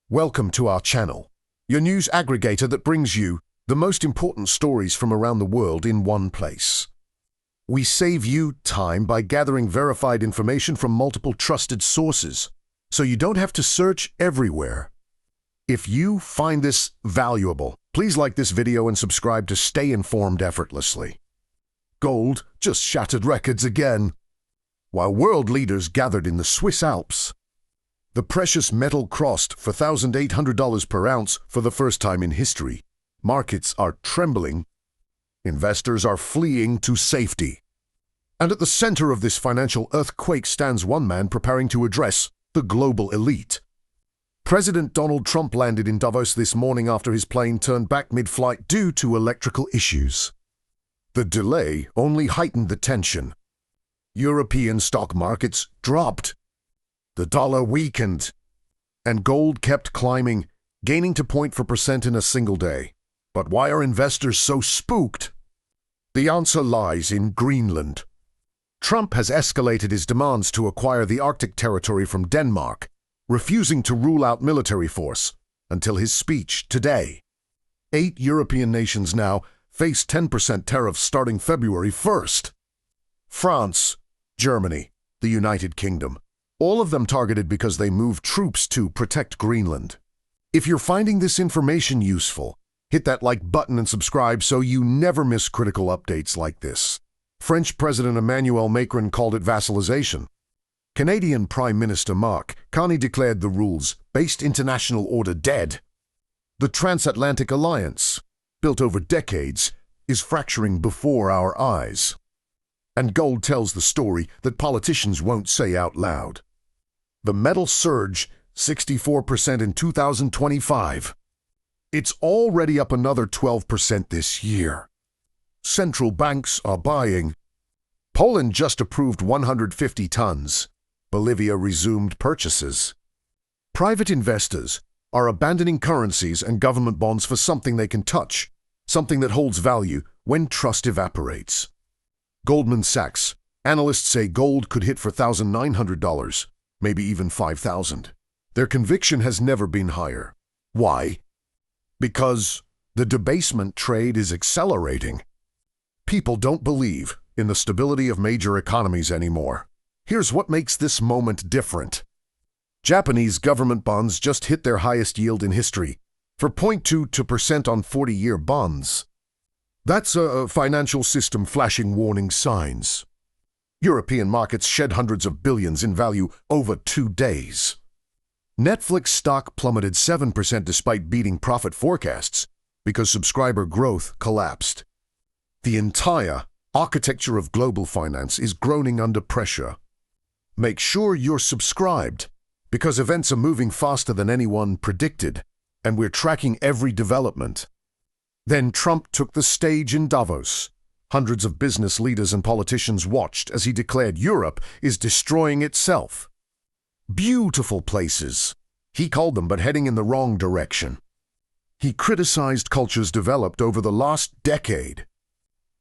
Welcome to our channel, your news aggregator that brings you the most important stories from around the world in one place. We save you time by gathering verified information from multiple trusted sources, so you don't have to search everywhere. If you find this valuable, please like this video and subscribe to stay informed effortlessly. Gold just shattered records again. While world leaders gathered in the Swiss Alps, the precious metal crossed for $1,800 per ounce for the first time in history. Markets are trembling. Investors are fleeing to safety. And at the center of this financial earthquake stands one man preparing to address the global elite. President Donald Trump landed in Davos this morning after his plane turned back mid-flight due to electrical issues. The delay only heightened the tension. European stock markets dropped. The dollar weakened, and gold kept climbing, gaining 0.4% in a single day. But why are investors so spooked? The answer lies in Greenland. Trump has escalated his demands to acquire the Arctic territory from Denmark, refusing to rule out military force until his speech today. 8 European nations now face 10% tariffs starting February 1st. France, Germany, the United Kingdom. All of them targeted because they moved troops to protect Greenland. If you're finding this information useful, hit that like button and subscribe so you never miss critical updates like this. French President Emmanuel Macron called it vassalization. Canadian Prime Minister Mark Carney declared the rules-based international order dead. The transatlantic alliance, built over decades, is fracturing before our eyes. And gold tells the story that politicians won't say out loud. The metal surge, 64% in 2025. It's already up another 12% this year. Central banks are buying. Poland just approved 150 tons. Bolivia resumed purchases. Private investors are abandoning currencies and government bonds for something they can touch, something that holds value when trust evaporates. Goldman Sachs. Analysts say gold could hit for $1,900, maybe even $5,000. Their conviction has never been higher. Why? Because the debasement trade is accelerating. People don't believe in the stability of major economies anymore. Here's what makes this moment different. Japanese government bonds just hit their highest yield in history, for 0.22% on 40-year bonds. That's a financial system flashing warning signs. European markets shed hundreds of billions in value over 2 days. Netflix stock plummeted 7% despite beating profit forecasts because subscriber growth collapsed. The entire architecture of global finance is groaning under pressure. Make sure you're subscribed, because events are moving faster than anyone predicted, and we're tracking every development. Then Trump took the stage in Davos. Hundreds of business leaders and politicians watched as he declared Europe is destroying itself. Beautiful places, he called them, but heading in the wrong direction. He criticized cultures developed over the last decade.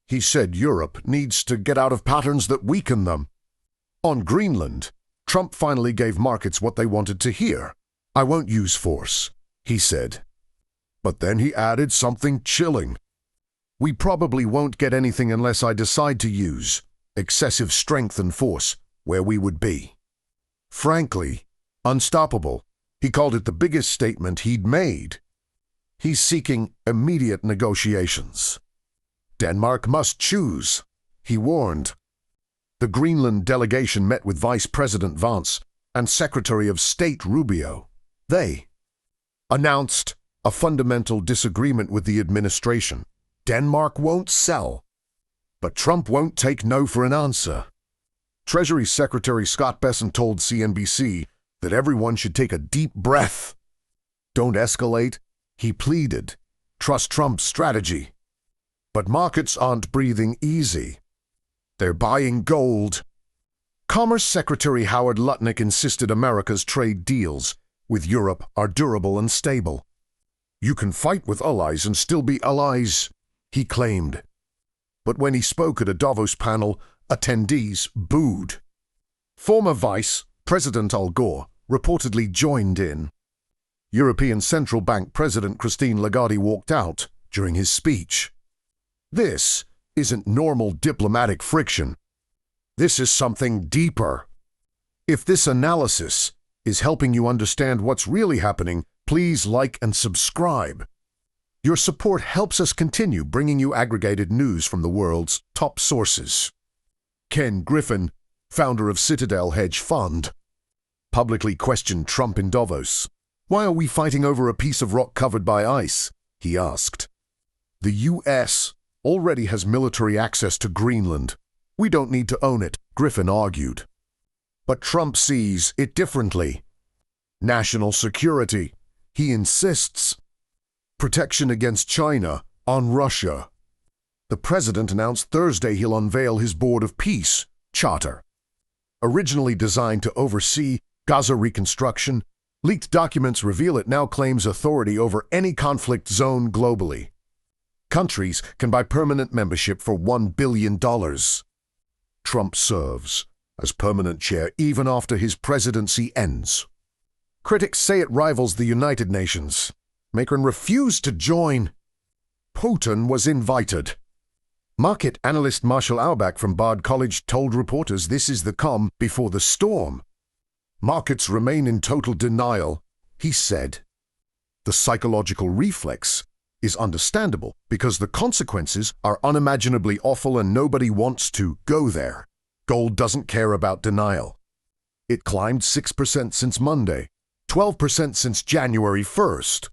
He said Europe needs to get out of patterns that weaken them. On Greenland, Trump finally gave markets what they wanted to hear. I won't use force, he said. But then he added something chilling. We probably won't get anything unless I decide to use excessive strength and force where we would be. Frankly, unstoppable. He called it the biggest statement he'd made. He's seeking immediate negotiations. Denmark must choose, he warned. The Greenland delegation met with Vice President Vance and Secretary of State Rubio. They announced a fundamental disagreement with the administration. Denmark won't sell, but Trump won't take no for an answer. Treasury Secretary Scott Bessent told CNBC that everyone should take a deep breath. Don't escalate, he pleaded. Trust Trump's strategy. But markets aren't breathing easy. They're buying gold. Commerce Secretary Howard Lutnick insisted America's trade deals with Europe are durable and stable. You can fight with allies and still be allies, he claimed. But when he spoke at a Davos panel, attendees booed. Former Vice President Al Gore reportedly joined in. European Central Bank President Christine Lagarde walked out during his speech. This isn't normal diplomatic friction. This is something deeper. If this analysis is helping you understand what's really happening, please like and subscribe. Your support helps us continue bringing you aggregated news from the world's top sources. Ken Griffin, founder of Citadel Hedge Fund, publicly questioned Trump in Davos. "Why are we fighting over a piece of rock covered by ice?" he asked. "The U.S. already has military access to Greenland. We don't need to own it," Griffin argued. But Trump sees it differently. National security, he insists. Protection against China on Russia. The president announced Thursday he'll unveil his Board of Peace charter. Originally designed to oversee Gaza reconstruction, leaked documents reveal it now claims authority over any conflict zone globally. Countries can buy permanent membership for $1 billion. Trump serves as permanent chair even after his presidency ends. Critics say it rivals the United Nations. Macron refused to join. Putin was invited. Market analyst Marshall Auerbach from Bard College told reporters this is the calm before the storm. "Markets remain in total denial," he said. The psychological reflex is understandable because the consequences are unimaginably awful and nobody wants to go there. Gold doesn't care about denial. It climbed 6% since Monday, 12% since January 1st.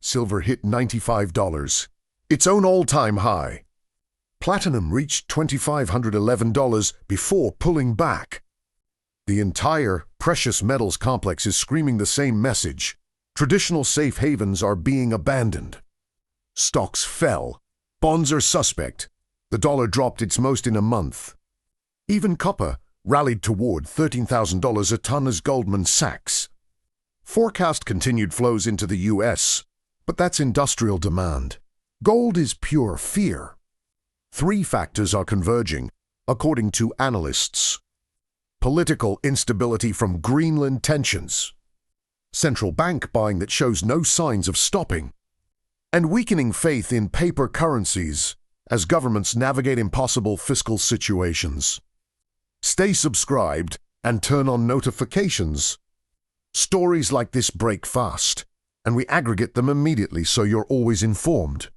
Silver hit $95, its own all-time high. Platinum reached $2,511 before pulling back. The entire precious metals complex is screaming the same message. Traditional safe havens are being abandoned. Stocks fell. Bonds are suspect. The dollar dropped its most in a month. Even copper rallied toward $13,000 a ton as Goldman Sachs. Forecast continued flows into the U.S., but that's industrial demand. Gold is pure fear. Three factors are converging, according to analysts. Political instability from Greenland tensions, central bank buying that shows no signs of stopping, and weakening faith in paper currencies as governments navigate impossible fiscal situations. Stay subscribed and turn on notifications. Stories like this break fast, and we aggregate them immediately so you're always informed.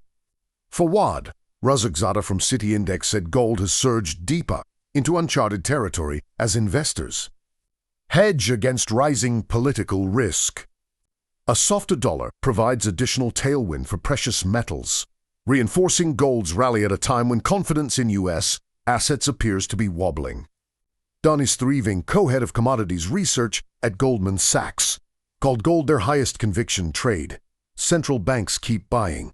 For WAD, Razakzada from City Index said gold has surged deeper into uncharted territory as investors hedge against rising political risk. A softer dollar provides additional tailwind for precious metals, reinforcing gold's rally at a time when confidence in U.S. assets appears to be wobbling. Donis Thriving, co-head of commodities research at Goldman Sachs, called gold their highest conviction trade. Central banks keep buying.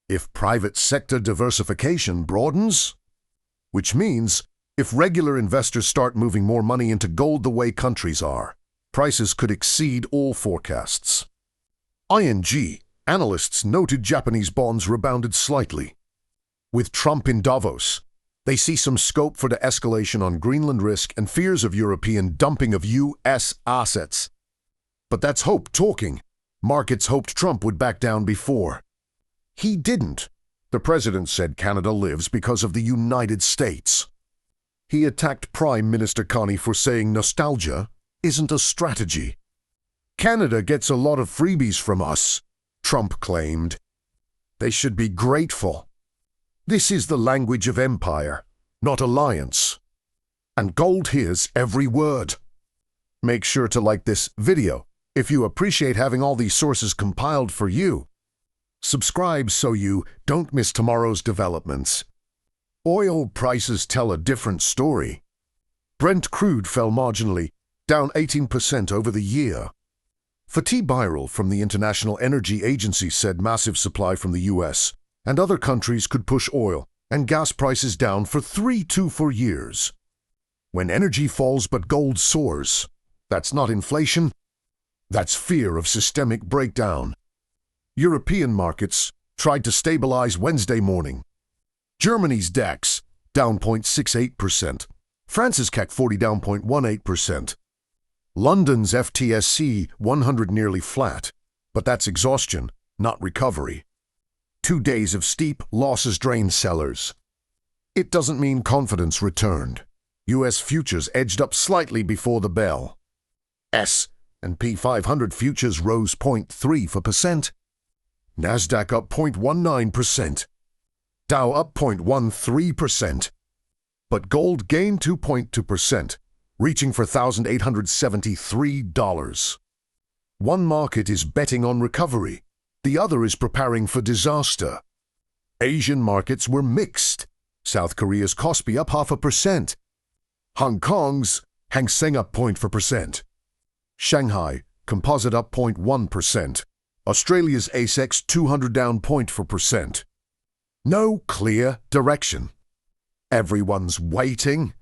If private sector diversification broadens, which means if regular investors start moving more money into gold the way countries are, prices could exceed all forecasts. ING, analysts noted Japanese bonds rebounded slightly. With Trump in Davos, they see some scope for the escalation on Greenland risk and fears of European dumping of U.S. assets. But that's hope talking. Markets hoped Trump would back down before. He didn't. The president said Canada lives because of the United States. He attacked Prime Minister Carney for saying nostalgia isn't a strategy. "Canada gets a lot of freebies from us," Trump claimed. "They should be grateful. This is the language of empire, not alliance." And gold hears every word. Make sure to like this video if you appreciate having all these sources compiled for you. Subscribe so you don't miss tomorrow's developments. Oil prices tell a different story. Brent crude fell marginally, down 18% over the year. Fatih Birol from the International Energy Agency said massive supply from the U.S. and other countries could push oil and gas prices down for 3 to 4 years. When energy falls but gold soars, that's not inflation, that's fear of systemic breakdown. European markets tried to stabilize Wednesday morning. Germany's DAX down 0.68%, France's CAC 40 down 0.18%. London's FTSE 100 nearly flat, But that's exhaustion, not recovery. 2 days of steep losses drained sellers. It doesn't mean confidence returned. U.S. futures edged up slightly before the bell. S&P 500 futures rose 0.3%. Nasdaq up 0.19%. Dow up 0.13%. But gold gained 2.2%, reaching for $1,873. One market is betting on recovery. The other is preparing for disaster. Asian markets were mixed. South Korea's Kospi up 0.5%. Hong Kong's Hang Seng up 0.4%. Shanghai Composite up 0.1%. Australia's ASX 200 down 0.4%. No clear direction. Everyone's waiting.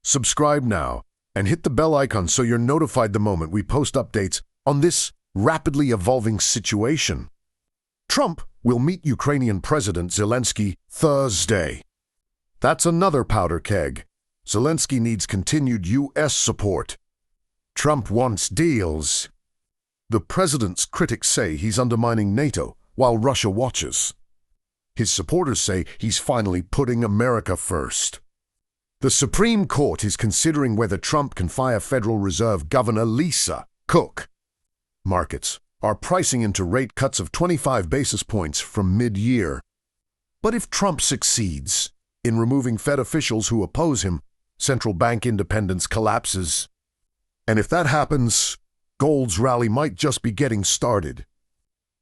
Subscribe now and hit the bell icon so you're notified the moment we post updates on this rapidly evolving situation. Trump will meet Ukrainian President Zelensky Thursday. That's another powder keg. Zelensky needs continued U.S. support. Trump wants deals. The president's critics say he's undermining NATO while Russia watches. His supporters say he's finally putting America first. The Supreme Court is considering whether Trump can fire Federal Reserve Governor Lisa Cook. Markets are pricing into rate cuts of 25 basis points from mid-year. But if Trump succeeds in removing Fed officials who oppose him, central bank independence collapses. And if that happens, gold's rally might just be getting started.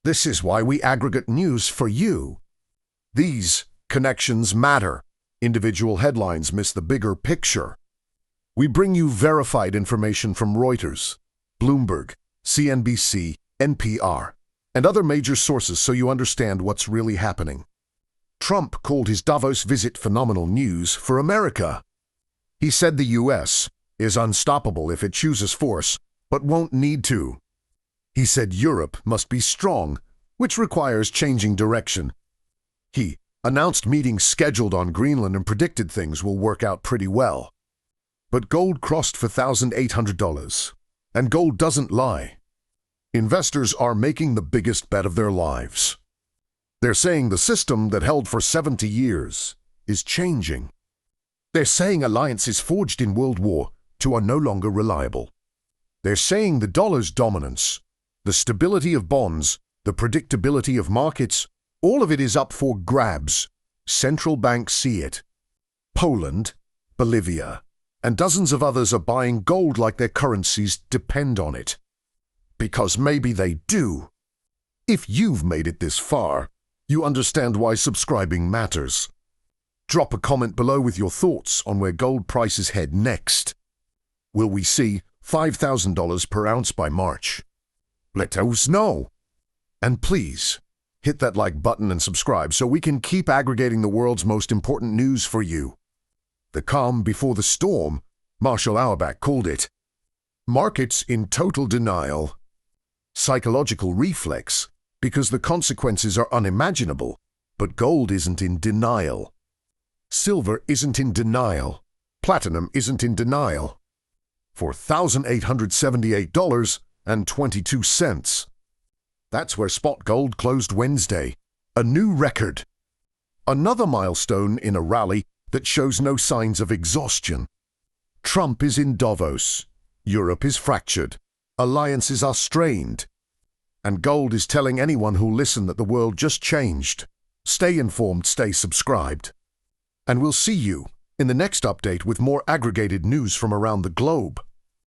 This is why we aggregate news for you. These connections matter. Individual headlines miss the bigger picture. We bring you verified information from Reuters, Bloomberg, CNBC, NPR, and other major sources so you understand what's really happening. Trump called his Davos visit phenomenal news for America. He said the U.S. is unstoppable if it chooses force, but won't need to. He said Europe must be strong, which requires changing direction. He announced meetings scheduled on Greenland and predicted things will work out pretty well. But gold crossed for $1,800, and gold doesn't lie. Investors are making the biggest bet of their lives. They're saying the system that held for 70 years is changing. They're saying alliances forged in World War II are no longer reliable. They're saying the dollar's dominance, the stability of bonds, the predictability of markets, all of it is up for grabs. Central banks see it. Poland, Bolivia, and dozens of others are buying gold like their currencies depend on it. Because maybe they do. If you've made it this far, you understand why subscribing matters. Drop a comment below with your thoughts on where gold prices head next. Will we see $5,000 per ounce by March? Let us know. And please, hit that like button and subscribe so we can keep aggregating the world's most important news for you. The calm before the storm, Marshall Auerbach called it. Markets in total denial. Psychological reflex, because the consequences are unimaginable, but gold isn't in denial. Silver isn't in denial. Platinum isn't in denial. For $1,878.22. That's where spot gold closed Wednesday. A new record. Another milestone in a rally that shows no signs of exhaustion. Trump is in Davos. Europe is fractured. Alliances are strained. And gold is telling anyone who'll listen that the world just changed. Stay informed, stay subscribed. And we'll see you in the next update with more aggregated news from around the globe.